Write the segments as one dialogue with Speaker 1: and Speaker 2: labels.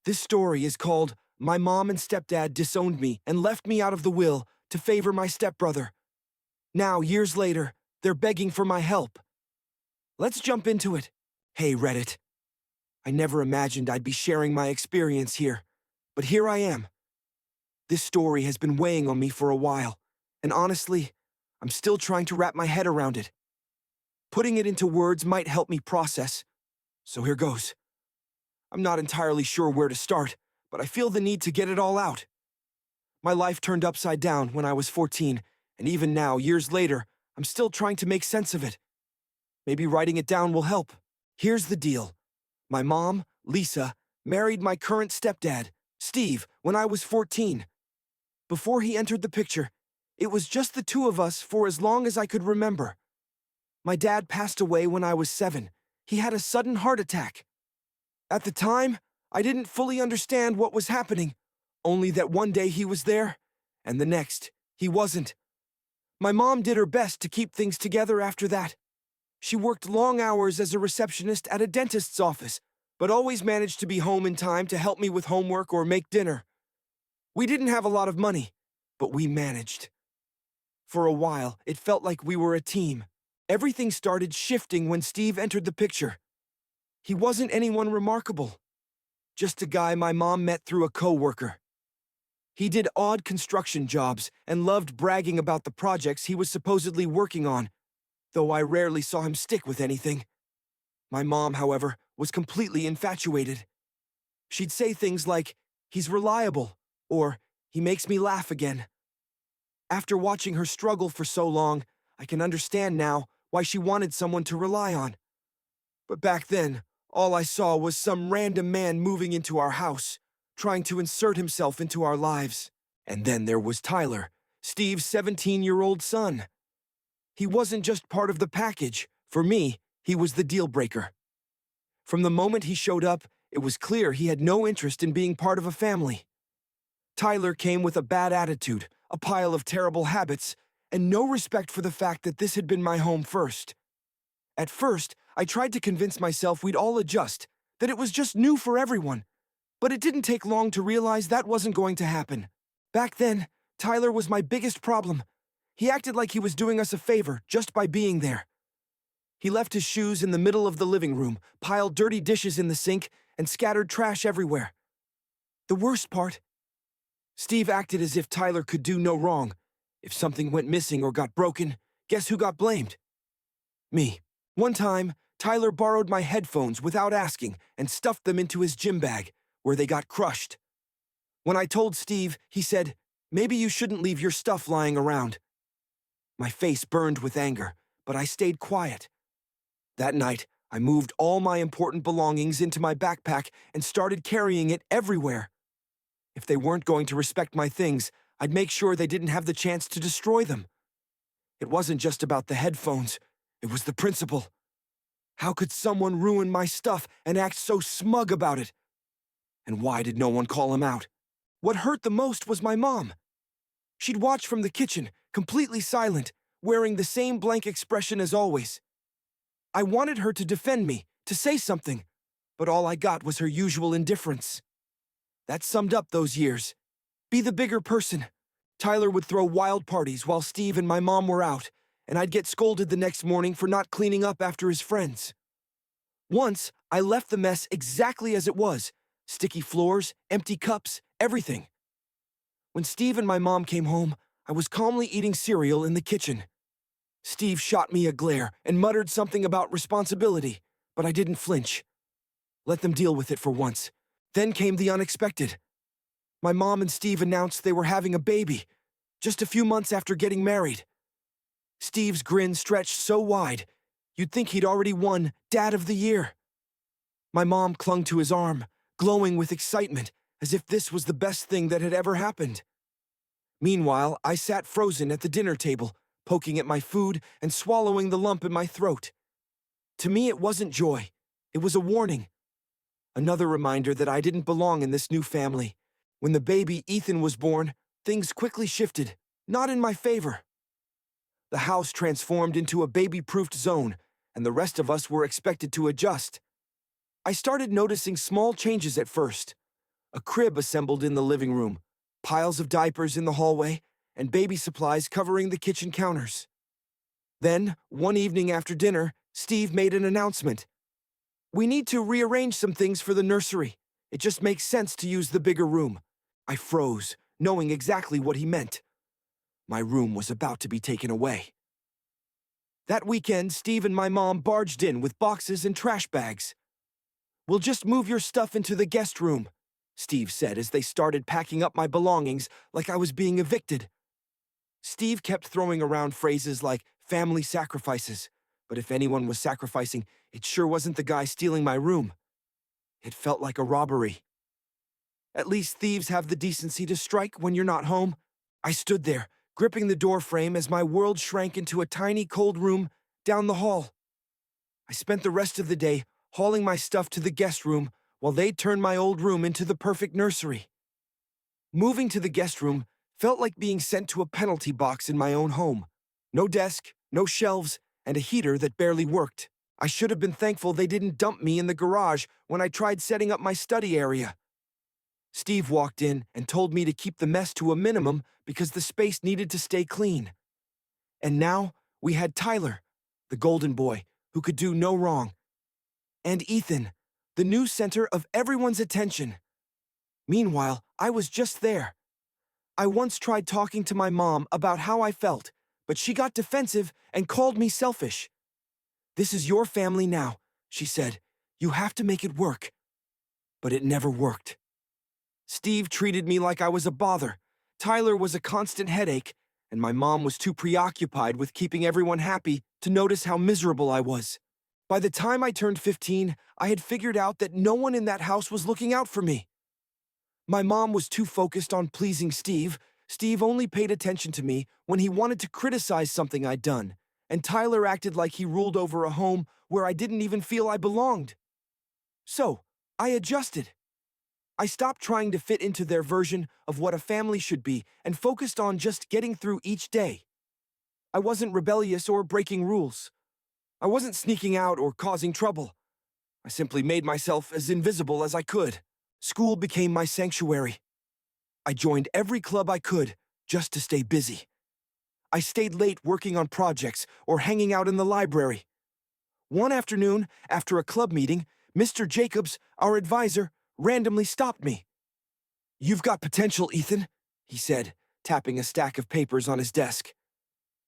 Speaker 1: This story is called My Mom and Stepdad Disowned Me and Left Me Out of the Will to Favor My Stepbrother. Now, years later, they're begging for my help. Let's jump into it. Hey, Reddit. I never imagined I'd be sharing my experience here, but here I am. This story has been weighing on me for a while, and honestly, I'm still trying to wrap my head around it. Putting it into words might help me process, so here goes. I'm not entirely sure where to start, but I feel the need to get it all out. My life turned upside down when I was 14, and even now, years later, I'm still trying to make sense of it. Maybe writing it down will help. Here's the deal. My mom, Lisa, married my current stepdad, Steve, when I was 14. Before he entered the picture, it was just the two of us for as long as I could remember. My dad passed away when I was 7. He had a sudden heart attack. At the time, I didn't fully understand what was happening, only that one day he was there, and the next, he wasn't. My mom did her best to keep things together after that. She worked long hours as a receptionist at a dentist's office, but always managed to be home in time to help me with homework or make dinner. We didn't have a lot of money, but we managed. For a while, it felt like we were a team. Everything started shifting when Steve entered the picture. He wasn't anyone remarkable, just a guy my mom met through a coworker. He did odd construction jobs and loved bragging about the projects he was supposedly working on, though I rarely saw him stick with anything. My mom, however, was completely infatuated. She'd say things like, "He's reliable," or "He makes me laugh again." After watching her struggle for so long, I can understand now why she wanted someone to rely on. But back then, all I saw was some random man moving into our house, trying to insert himself into our lives. And then there was Tyler, Steve's 17-year-old son. He wasn't just part of the package. For me, he was the deal breaker. From the moment he showed up, it was clear he had no interest in being part of a family. Tyler came with a bad attitude, a pile of terrible habits, and no respect for the fact that this had been my home first. At first, I tried to convince myself we'd all adjust, that it was just new for everyone. But it didn't take long to realize that wasn't going to happen. Back then, Tyler was my biggest problem. He acted like he was doing us a favor just by being there. He left his shoes in the middle of the living room, piled dirty dishes in the sink, and scattered trash everywhere. The worst part? Steve acted as if Tyler could do no wrong. If something went missing or got broken, guess who got blamed? Me. One time, Tyler borrowed my headphones without asking and stuffed them into his gym bag, where they got crushed. When I told Steve, he said, "Maybe you shouldn't leave your stuff lying around." My face burned with anger, but I stayed quiet. That night, I moved all my important belongings into my backpack and started carrying it everywhere. If they weren't going to respect my things, I'd make sure they didn't have the chance to destroy them. It wasn't just about the headphones, it was the principle. How could someone ruin my stuff and act so smug about it? And why did no one call him out? What hurt the most was my mom. She'd watch from the kitchen, completely silent, wearing the same blank expression as always. I wanted her to defend me, to say something, but all I got was her usual indifference. That summed up those years. Be the bigger person. Tyler would throw wild parties while Steve and my mom were out, and I'd get scolded the next morning for not cleaning up after his friends. Once, I left the mess exactly as it was. Sticky floors, empty cups, everything. When Steve and my mom came home, I was calmly eating cereal in the kitchen. Steve shot me a glare and muttered something about responsibility, but I didn't flinch. Let them deal with it for once. Then came the unexpected. My mom and Steve announced they were having a baby, just a few months after getting married. Steve's grin stretched so wide, you'd think he'd already won Dad of the Year. My mom clung to his arm, glowing with excitement, as if this was the best thing that had ever happened. Meanwhile, I sat frozen at the dinner table, poking at my food and swallowing the lump in my throat. To me, it wasn't joy. It was a warning. Another reminder that I didn't belong in this new family. When the baby Ethan was born, things quickly shifted, not in my favor. The house transformed into a baby-proofed zone, and the rest of us were expected to adjust. I started noticing small changes at first. A crib assembled in the living room, piles of diapers in the hallway, and baby supplies covering the kitchen counters. Then, one evening after dinner, Steve made an announcement. "We need to rearrange some things for the nursery. It just makes sense to use the bigger room." I froze, knowing exactly what he meant. My room was about to be taken away. That weekend, Steve and my mom barged in with boxes and trash bags. "We'll just move your stuff into the guest room," Steve said as they started packing up my belongings like I was being evicted. Steve kept throwing around phrases like family sacrifices, but if anyone was sacrificing, it sure wasn't the guy stealing my room. It felt like a robbery. "At least thieves have the decency to strike when you're not home." I stood there, gripping the door frame as my world shrank into a tiny cold room down the hall. I spent the rest of the day hauling my stuff to the guest room while they turned my old room into the perfect nursery. Moving to the guest room felt like being sent to a penalty box in my own home. No desk, no shelves, and a heater that barely worked. I should have been thankful they didn't dump me in the garage when I tried setting up my study area. Steve walked in and told me to keep the mess to a minimum because the space needed to stay clean. And now we had Tyler, the golden boy, who could do no wrong. And Ethan, the new center of everyone's attention. Meanwhile, I was just there. I once tried talking to my mom about how I felt, but she got defensive and called me selfish. "This is your family now," she said. "You have to make it work." But it never worked. Steve treated me like I was a bother. Tyler was a constant headache, and my mom was too preoccupied with keeping everyone happy to notice how miserable I was. By the time I turned 15, I had figured out that no one in that house was looking out for me. My mom was too focused on pleasing Steve. Steve only paid attention to me when he wanted to criticize something I'd done, and Tyler acted like he ruled over a home where I didn't even feel I belonged. So, I adjusted. I stopped trying to fit into their version of what a family should be and focused on just getting through each day. I wasn't rebellious or breaking rules. I wasn't sneaking out or causing trouble. I simply made myself as invisible as I could. School became my sanctuary. I joined every club I could just to stay busy. I stayed late working on projects or hanging out in the library. One afternoon, after a club meeting, Mr. Jacobs, our advisor, randomly stopped me. "You've got potential, Ethan," he said, tapping a stack of papers on his desk.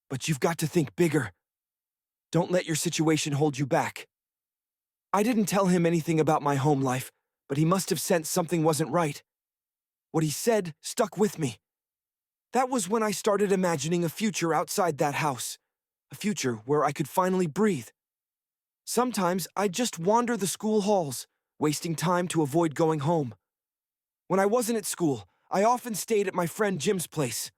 Speaker 1: "But you've got to think bigger. Don't let your situation hold you back." I didn't tell him anything about my home life, but he must have sensed something wasn't right. What he said stuck with me. That was when I started imagining a future outside that house, a future where I could finally breathe. Sometimes I'd just wander the school halls, wasting time to avoid going home. When I wasn't at school, I often stayed at my friend Jim's place.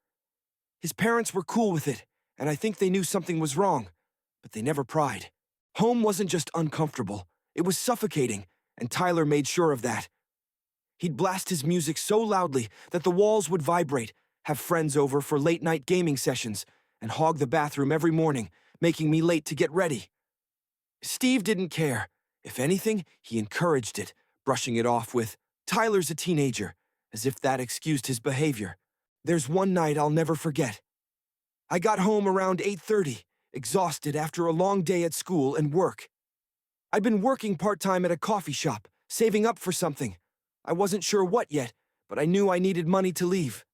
Speaker 1: His parents were cool with it, and I think they knew something was wrong, but they never pried. Home wasn't just uncomfortable, it was suffocating, and Tyler made sure of that. He'd blast his music so loudly that the walls would vibrate, have friends over for late-night gaming sessions, and hog the bathroom every morning, making me late to get ready. Steve didn't care. If anything, he encouraged it, brushing it off with, "Tyler's a teenager," as if that excused his behavior. There's one night I'll never forget. I got home around 8:30, exhausted after a long day at school and work. I'd been working part-time at a coffee shop, saving up for something. I wasn't sure what yet, but I knew I needed money to leave.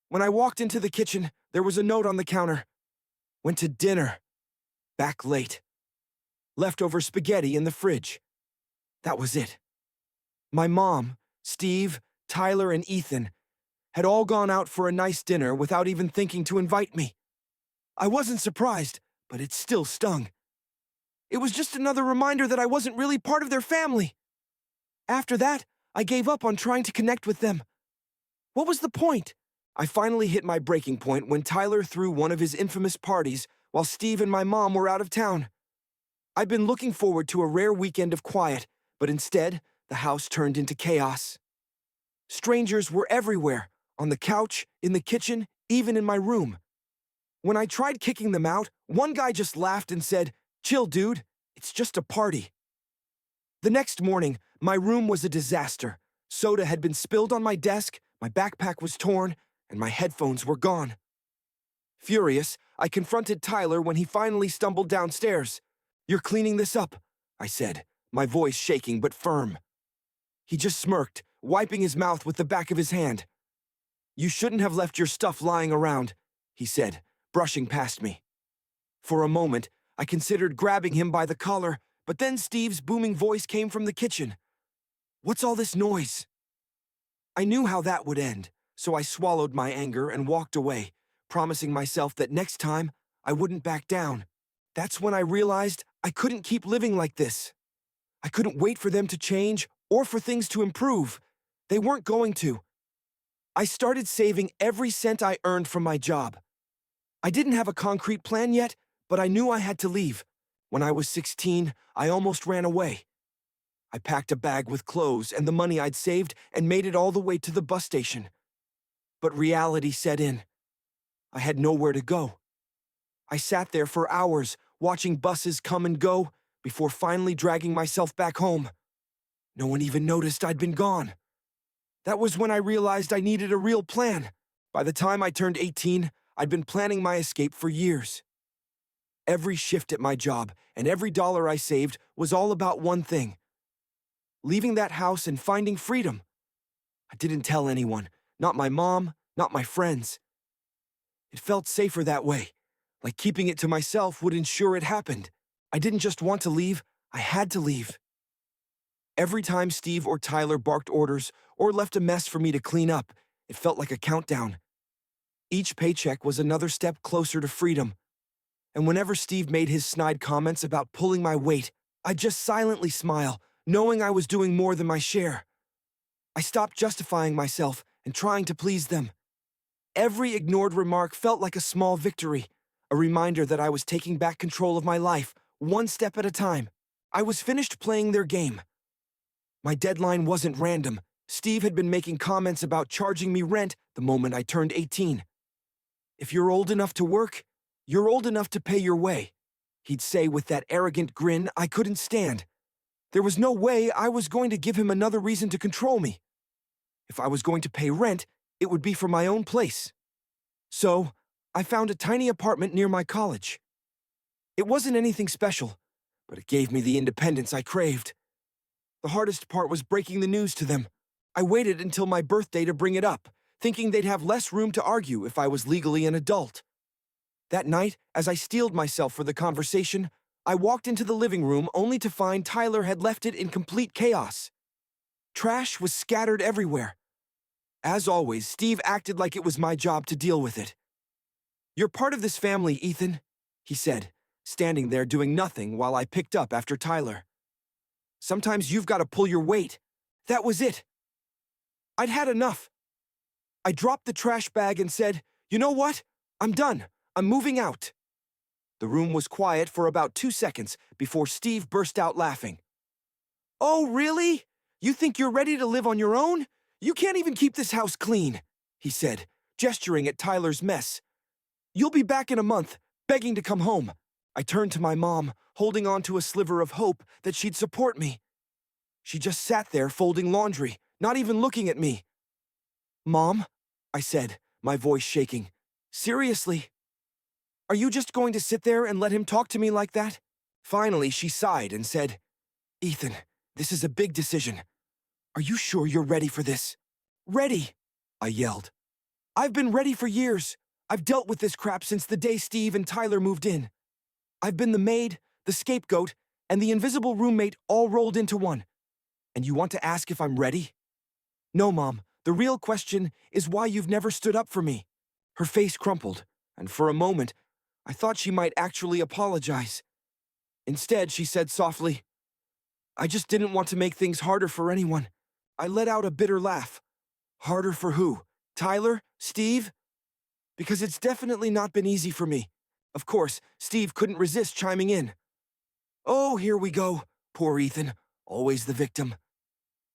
Speaker 1: When I walked into the kitchen, there was a note on the counter. "Went to dinner. Back late. Leftover spaghetti in the fridge." That was it. My mom, Steve, Tyler, and Ethan had all gone out for a nice dinner without even thinking to invite me. I wasn't surprised, but it still stung. It was just another reminder that I wasn't really part of their family. After that, I gave up on trying to connect with them. What was the point? I finally hit my breaking point when Tyler threw one of his infamous parties while Steve and my mom were out of town. I'd been looking forward to a rare weekend of quiet, but instead, the house turned into chaos. Strangers were everywhere, on the couch, in the kitchen, even in my room. When I tried kicking them out, one guy just laughed and said, "Chill, dude, it's just a party." The next morning, my room was a disaster. Soda had been spilled on my desk, my backpack was torn, and my headphones were gone. Furious, I confronted Tyler when he finally stumbled downstairs. "You're cleaning this up," I said, my voice shaking but firm. He just smirked, wiping his mouth with the back of his hand. "You shouldn't have left your stuff lying around," he said, brushing past me. For a moment, I considered grabbing him by the collar, but then Steve's booming voice came from the kitchen. "What's all this noise?" I knew how that would end, so I swallowed my anger and walked away, promising myself that next time I wouldn't back down. That's when I realized I couldn't keep living like this. I couldn't wait for them to change or for things to improve. They weren't going to. I started saving every cent I earned from my job. I didn't have a concrete plan yet, but I knew I had to leave. When I was 16, I almost ran away. I packed a bag with clothes and the money I'd saved and made it all the way to the bus station. But reality set in. I had nowhere to go. I sat there for hours, watching buses come and go, before finally dragging myself back home. No one even noticed I'd been gone. That was when I realized I needed a real plan. By the time I turned 18, I'd been planning my escape for years. Every shift at my job and every dollar I saved was all about one thing: leaving that house and finding freedom. I didn't tell anyone, not my mom, not my friends. It felt safer that way, like keeping it to myself would ensure it happened. I didn't just want to leave, I had to leave. Every time Steve or Tyler barked orders or left a mess for me to clean up, it felt like a countdown. Each paycheck was another step closer to freedom. And whenever Steve made his snide comments about pulling my weight, I'd just silently smile, knowing I was doing more than my share. I stopped justifying myself and trying to please them. Every ignored remark felt like a small victory, a reminder that I was taking back control of my life, one step at a time. I was finished playing their game. My deadline wasn't random. Steve had been making comments about charging me rent the moment I turned 18. "If you're old enough to work, you're old enough to pay your way," he'd say with that arrogant grin I couldn't stand. There was no way I was going to give him another reason to control me. If I was going to pay rent, it would be for my own place. So, I found a tiny apartment near my college. It wasn't anything special, but it gave me the independence I craved. The hardest part was breaking the news to them. I waited until my birthday to bring it up, thinking they'd have less room to argue if I was legally an adult. That night, as I steeled myself for the conversation, I walked into the living room only to find Tyler had left it in complete chaos. Trash was scattered everywhere. As always, Steve acted like it was my job to deal with it. "You're part of this family, Ethan," he said, standing there doing nothing while I picked up after Tyler. "Sometimes you've got to pull your weight." That was it. I'd had enough. I dropped the trash bag and said, "You know what? I'm done. I'm moving out." The room was quiet for about 2 seconds before Steve burst out laughing. "Oh, really? You think you're ready to live on your own? You can't even keep this house clean," he said, gesturing at Tyler's mess. "You'll be back in a month, begging to come home." I turned to my mom, holding on to a sliver of hope that she'd support me. She just sat there folding laundry, not even looking at me. "Mom," I said, my voice shaking, "seriously? Are you just going to sit there and let him talk to me like that?" Finally, she sighed and said, "Ethan, this is a big decision. Are you sure you're ready for this?" "Ready," I yelled. "I've been ready for years. I've dealt with this crap since the day Steve and Tyler moved in. I've been the maid, the scapegoat, and the invisible roommate all rolled into one. And you want to ask if I'm ready?" "No, Mom. The real question is why you've never stood up for me." Her face crumpled, and for a moment, I thought she might actually apologize. Instead, she said softly, "I just didn't want to make things harder for anyone." I let out a bitter laugh. "Harder for who? Tyler? Steve?" "Because it's definitely not been easy for me." Of course, Steve couldn't resist chiming in. "Oh, here we go. Poor Ethan, always the victim."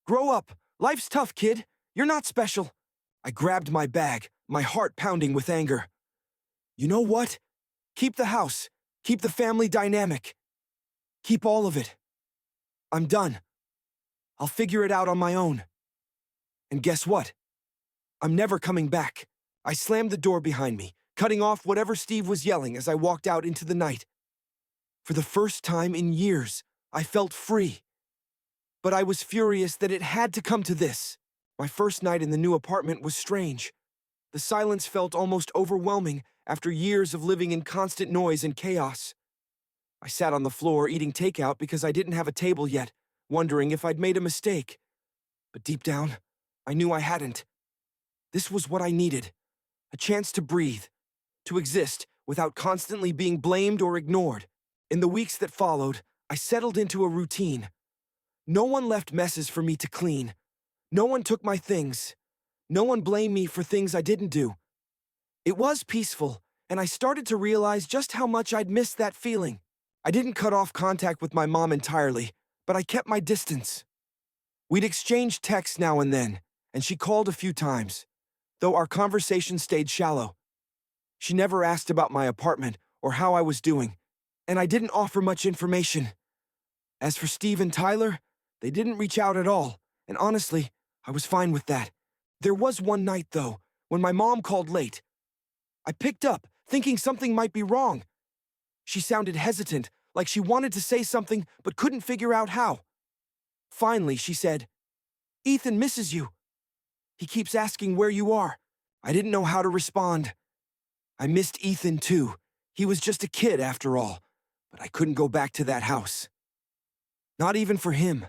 Speaker 1: "Grow up. Life's tough, kid. You're not special." I grabbed my bag, my heart pounding with anger. "You know what? Keep the house. Keep the family dynamic. Keep all of it. I'm done. I'll figure it out on my own." And guess what? I'm never coming back. I slammed the door behind me, cutting off whatever Steve was yelling as I walked out into the night. For the first time in years, I felt free. But I was furious that it had to come to this. My first night in the new apartment was strange. The silence felt almost overwhelming after years of living in constant noise and chaos. I sat on the floor eating takeout because I didn't have a table yet, wondering if I'd made a mistake. But deep down, I knew I hadn't. This was what I needed. A chance to breathe, to exist without constantly being blamed or ignored. In the weeks that followed, I settled into a routine. No one left messes for me to clean. No one took my things. No one blamed me for things I didn't do. It was peaceful, and I started to realize just how much I'd missed that feeling. I didn't cut off contact with my mom entirely, but I kept my distance. We'd exchange texts now and then, and she called a few times, though our conversation stayed shallow. She never asked about my apartment or how I was doing, and I didn't offer much information. As for Steve and Tyler, they didn't reach out at all, and honestly, I was fine with that. There was one night, though, when my mom called late. I picked up, thinking something might be wrong. She sounded hesitant, like she wanted to say something but couldn't figure out how. Finally, she said, "Ethan misses you. He keeps asking where you are." I didn't know how to respond. I missed Ethan too. He was just a kid after all, but I couldn't go back to that house. Not even for him.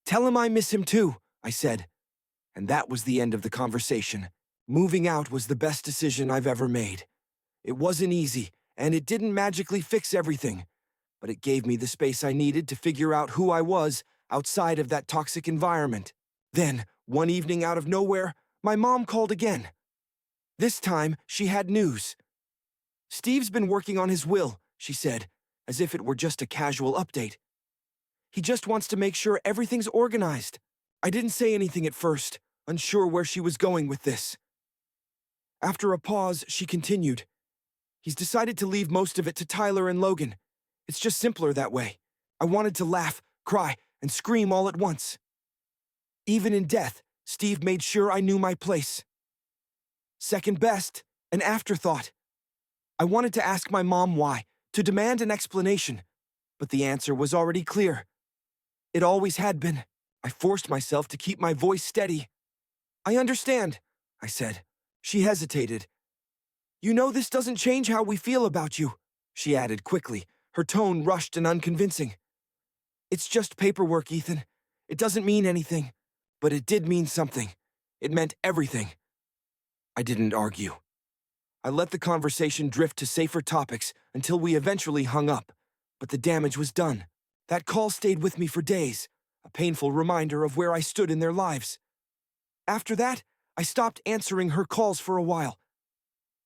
Speaker 1: "Tell him I miss him too," I said. And that was the end of the conversation. Moving out was the best decision I've ever made. It wasn't easy, and it didn't magically fix everything, but it gave me the space I needed to figure out who I was outside of that toxic environment. Then, one evening out of nowhere, my mom called again. This time, she had news. "Steve's been working on his will," she said, as if it were just a casual update. "He just wants to make sure everything's organized." I didn't say anything at first, unsure where she was going with this. After a pause, she continued. "He's decided to leave most of it to Tyler and Logan. It's just simpler that way." I wanted to laugh, cry, and scream all at once. Even in death, Steve made sure I knew my place. Second best, an afterthought. I wanted to ask my mom why, to demand an explanation, but the answer was already clear. It always had been. I forced myself to keep my voice steady. "I understand," I said. She hesitated. "You know this doesn't change how we feel about you," she added quickly, her tone rushed and unconvincing. "It's just paperwork, Ethan. It doesn't mean anything. But it did mean something. It meant everything." I didn't argue. I let the conversation drift to safer topics until we eventually hung up, but the damage was done. That call stayed with me for days, a painful reminder of where I stood in their lives. After that, I stopped answering her calls for a while.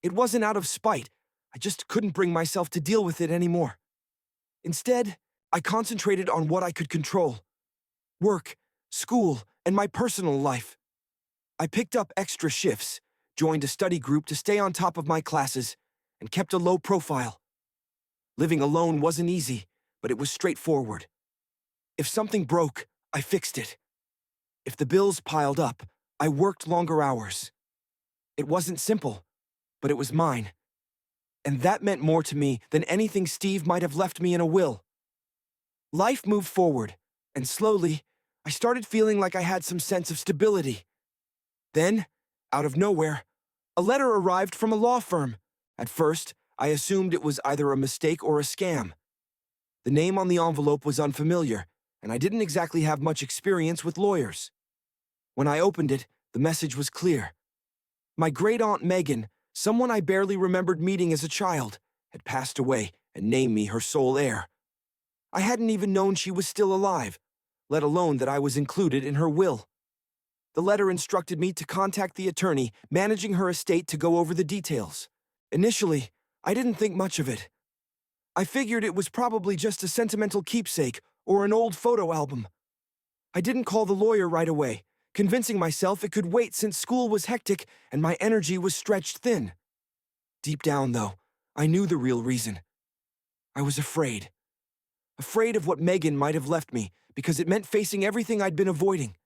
Speaker 1: It wasn't out of spite, I just couldn't bring myself to deal with it anymore. Instead, I concentrated on what I could control: work, school, and my personal life. I picked up extra shifts, joined a study group to stay on top of my classes, and kept a low profile. Living alone wasn't easy, but it was straightforward. If something broke, I fixed it. If the bills piled up, I worked longer hours. It wasn't simple, but it was mine. And that meant more to me than anything Steve might have left me in a will. Life moved forward, and slowly, I started feeling like I had some sense of stability. Then, out of nowhere, a letter arrived from a law firm. At first, I assumed it was either a mistake or a scam. The name on the envelope was unfamiliar, and I didn't exactly have much experience with lawyers. When I opened it, the message was clear. My great-aunt Megan, someone I barely remembered meeting as a child, had passed away and named me her sole heir. I hadn't even known she was still alive, let alone that I was included in her will. The letter instructed me to contact the attorney managing her estate to go over the details. Initially, I didn't think much of it. I figured it was probably just a sentimental keepsake or an old photo album. I didn't call the lawyer right away, convincing myself it could wait since school was hectic and my energy was stretched thin. Deep down, though, I knew the real reason. I was afraid. Afraid of what Megan might have left me because it meant facing everything I'd been avoiding.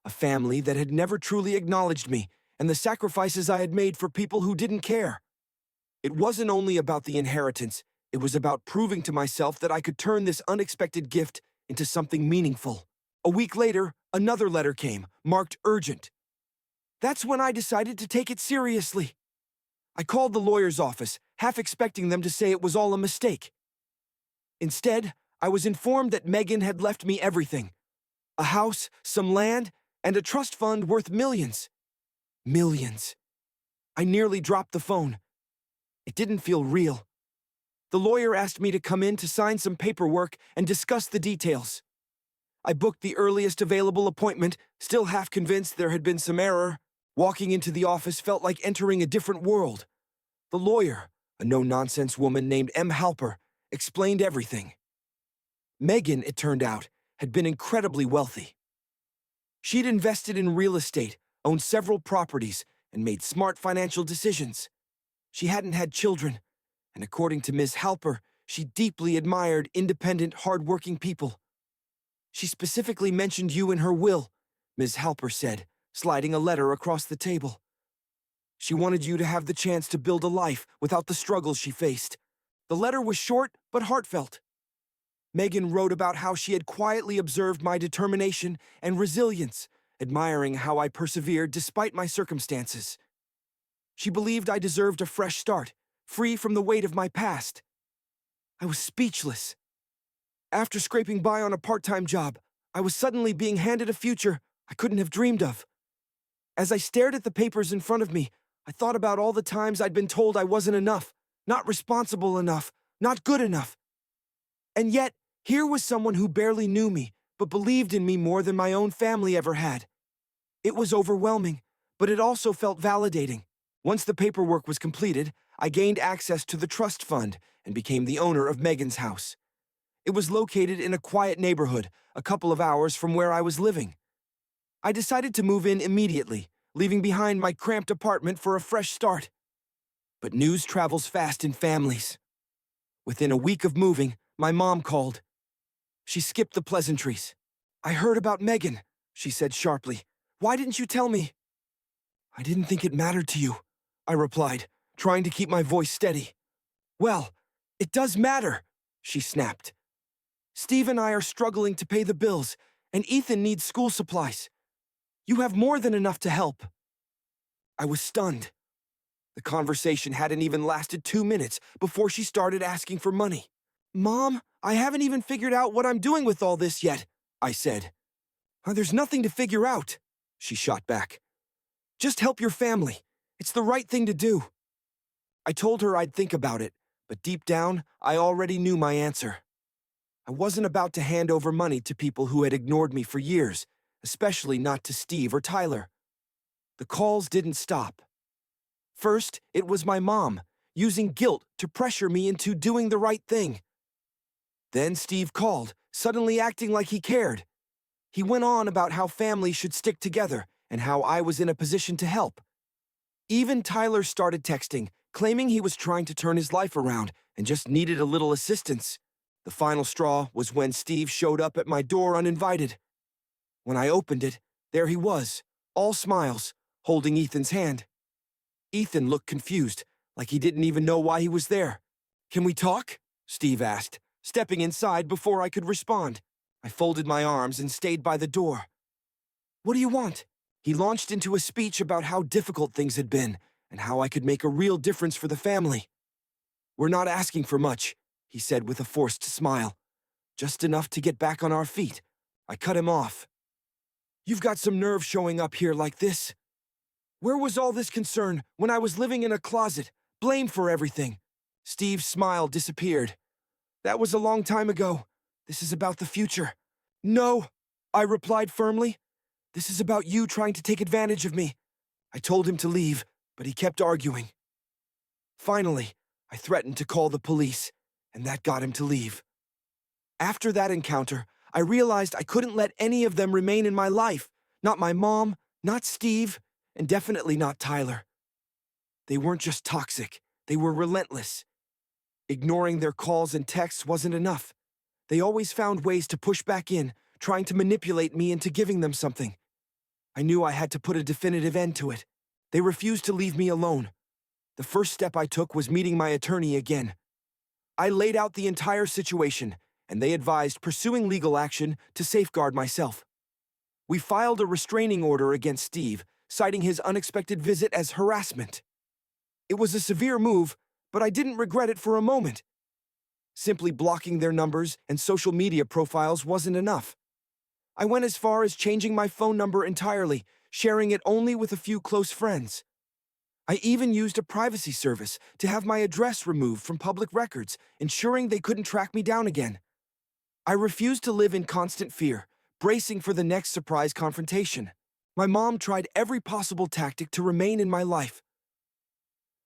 Speaker 1: a family that had never truly acknowledged me, and the sacrifices I had made for people who didn't care. It wasn't only about the inheritance, it was about proving to myself that I could turn this unexpected gift into something meaningful. A week later, another letter came, marked urgent. That's when I decided to take it seriously. I called the lawyer's office, half expecting them to say it was all a mistake. Instead, I was informed that Megan had left me everything: a house, some land, and a trust fund worth millions. Millions. I nearly dropped the phone. It didn't feel real. The lawyer asked me to come in to sign some paperwork and discuss the details. I booked the earliest available appointment, still half convinced there had been some error. Walking into the office felt like entering a different world. The lawyer, a no-nonsense woman named M. Halper, explained everything. Megan, it turned out, had been incredibly wealthy. She'd invested in real estate, owned several properties, and made smart financial decisions. She hadn't had children, and according to Ms. Halper, she deeply admired independent, hard-working people. She specifically mentioned you in her will, Ms. Halper said, sliding a letter across the table. She wanted you to have the chance to build a life without the struggles she faced. The letter was short but heartfelt. Megan wrote about how she had quietly observed my determination and resilience, admiring how I persevered despite my circumstances. She believed I deserved a fresh start, free from the weight of my past. I was speechless. After scraping by on a part-time job, I was suddenly being handed a future I couldn't have dreamed of. As I stared at the papers in front of me, I thought about all the times I'd been told I wasn't enough, not responsible enough, not good enough. And yet, here was someone who barely knew me, but believed in me more than my own family ever had. It was overwhelming, but it also felt validating. Once the paperwork was completed, I gained access to the trust fund and became the owner of Megan's house. It was located in a quiet neighborhood, a couple of hours from where I was living. I decided to move in immediately, leaving behind my cramped apartment for a fresh start. But news travels fast in families. Within a week of moving, my mom called. She skipped the pleasantries. "I heard about Megan," she said sharply. "Why didn't you tell me?" "I didn't think it mattered to you," I replied, trying to keep my voice steady. "Well, it does matter," she snapped. "Steve and I are struggling to pay the bills, and Ethan needs school supplies. You have more than enough to help." I was stunned. The conversation hadn't even lasted 2 minutes before she started asking for money. "Mom, I haven't even figured out what I'm doing with all this yet," I said. "There's nothing to figure out," she shot back. "Just help your family. It's the right thing to do." I told her I'd think about it, but deep down, I already knew my answer. I wasn't about to hand over money to people who had ignored me for years, especially not to Steve or Tyler. The calls didn't stop. First, it was my mom, using guilt to pressure me into doing the right thing. Then Steve called, suddenly acting like he cared. He went on about how families should stick together and how I was in a position to help. Even Tyler started texting, claiming he was trying to turn his life around and just needed a little assistance. The final straw was when Steve showed up at my door uninvited. When I opened it, there he was, all smiles, holding Ethan's hand. Ethan looked confused, like he didn't even know why he was there. "Can we talk?" Steve asked, stepping inside before I could respond. I folded my arms and stayed by the door. "What do you want?" He launched into a speech about how difficult things had been and how I could make a real difference for the family. "We're not asking for much," he said with a forced smile. "Just enough to get back on our feet." I cut him off. "You've got some nerve showing up here like this. Where was all this concern when I was living in a closet, blamed for everything?" Steve's smile disappeared. "That was a long time ago. This is about the future." "No," I replied firmly. "This is about you trying to take advantage of me." I told him to leave, but he kept arguing. Finally, I threatened to call the police, and that got him to leave. After that encounter, I realized I couldn't let any of them remain in my life. Not my mom, not Steve, and definitely not Tyler. They weren't just toxic, they were relentless. Ignoring their calls and texts wasn't enough. They always found ways to push back in, trying to manipulate me into giving them something. I knew I had to put a definitive end to it. They refused to leave me alone. The first step I took was meeting my attorney again. I laid out the entire situation, and they advised pursuing legal action to safeguard myself. We filed a restraining order against Steve, citing his unexpected visit as harassment. It was a severe move, but I didn't regret it for a moment. Simply blocking their numbers and social media profiles wasn't enough. I went as far as changing my phone number entirely, sharing it only with a few close friends. I even used a privacy service to have my address removed from public records, ensuring they couldn't track me down again. I refused to live in constant fear, bracing for the next surprise confrontation. My mom tried every possible tactic to remain in my life.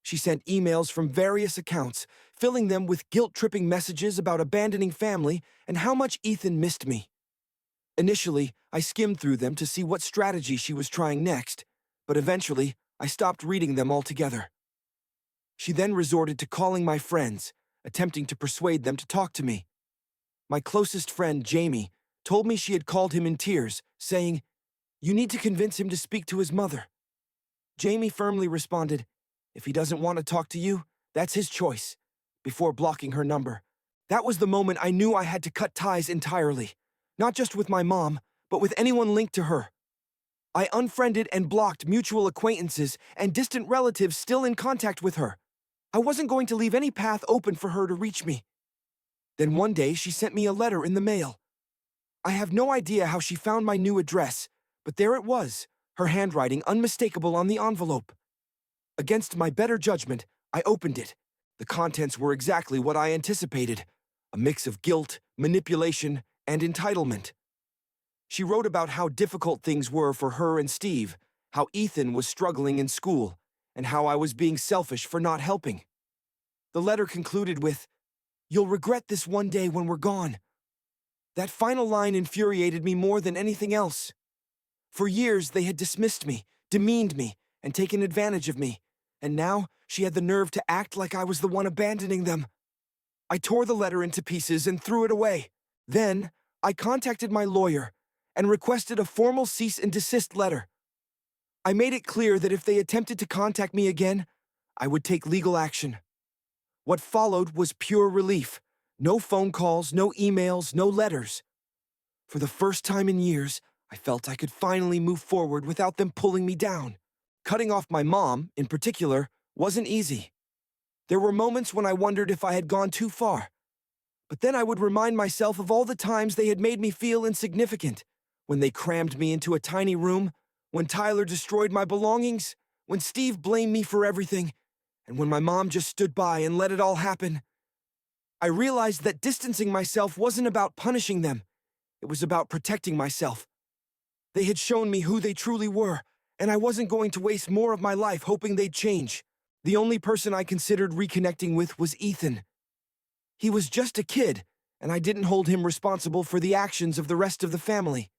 Speaker 1: She sent emails from various accounts, filling them with guilt-tripping messages about abandoning family and how much Ethan missed me. Initially, I skimmed through them to see what strategy she was trying next, but eventually, I stopped reading them altogether. She then resorted to calling my friends, attempting to persuade them to talk to me. My closest friend, Jamie, told me she had called him in tears, saying, "You need to convince him to speak to his mother." Jamie firmly responded, "If he doesn't want to talk to you, that's his choice," before blocking her number. That was the moment I knew I had to cut ties entirely, not just with my mom, but with anyone linked to her. I unfriended and blocked mutual acquaintances and distant relatives still in contact with her. I wasn't going to leave any path open for her to reach me. Then one day she sent me a letter in the mail. I have no idea how she found my new address, but there it was, her handwriting unmistakable on the envelope. Against my better judgment, I opened it. The contents were exactly what I anticipated, a mix of guilt, manipulation, and entitlement. She wrote about how difficult things were for her and Steve, how Ethan was struggling in school, and how I was being selfish for not helping. The letter concluded with, "You'll regret this one day when we're gone." That final line infuriated me more than anything else. For years, they had dismissed me, demeaned me, and taken advantage of me, and now she had the nerve to act like I was the one abandoning them. I tore the letter into pieces and threw it away. Then, I contacted my lawyer and requested a formal cease and desist letter. I made it clear that if they attempted to contact me again, I would take legal action. What followed was pure relief. No phone calls, no emails, no letters. For the first time in years, I felt I could finally move forward without them pulling me down. Cutting off my mom, in particular, wasn't easy. There were moments when I wondered if I had gone too far. But then I would remind myself of all the times they had made me feel insignificant. When they crammed me into a tiny room, when Tyler destroyed my belongings, when Steve blamed me for everything, and when my mom just stood by and let it all happen. I realized that distancing myself wasn't about punishing them. It was about protecting myself. They had shown me who they truly were, and I wasn't going to waste more of my life hoping they'd change. The only person I considered reconnecting with was Ethan. He was just a kid, and I didn't hold him responsible for the actions of the rest of the family.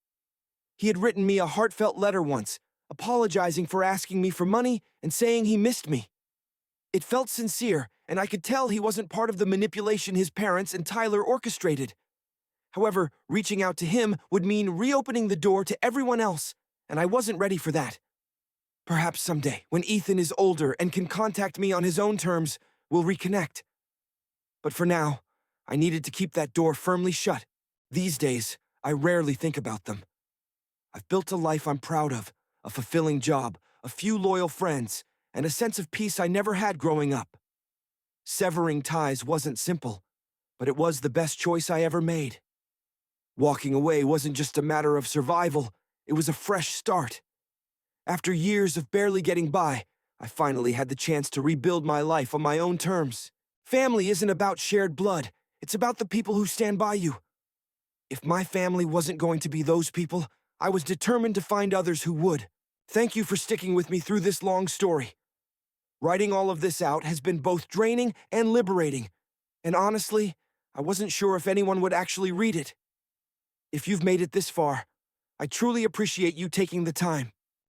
Speaker 1: He had written me a heartfelt letter once, apologizing for asking me for money and saying he missed me. It felt sincere, and I could tell he wasn't part of the manipulation his parents and Tyler orchestrated. However, reaching out to him would mean reopening the door to everyone else, and I wasn't ready for that. Perhaps someday, when Ethan is older and can contact me on his own terms, we'll reconnect. But for now, I needed to keep that door firmly shut. These days, I rarely think about them. I've built a life I'm proud of, a fulfilling job, a few loyal friends, and a sense of peace I never had growing up. Severing ties wasn't simple, but it was the best choice I ever made. Walking away wasn't just a matter of survival, it was a fresh start. After years of barely getting by, I finally had the chance to rebuild my life on my own terms. Family isn't about shared blood, it's about the people who stand by you. If my family wasn't going to be those people, I was determined to find others who would. Thank you for sticking with me through this long story. Writing all of this out has been both draining and liberating, and honestly, I wasn't sure if anyone would actually read it. If you've made it this far, I truly appreciate you taking the time.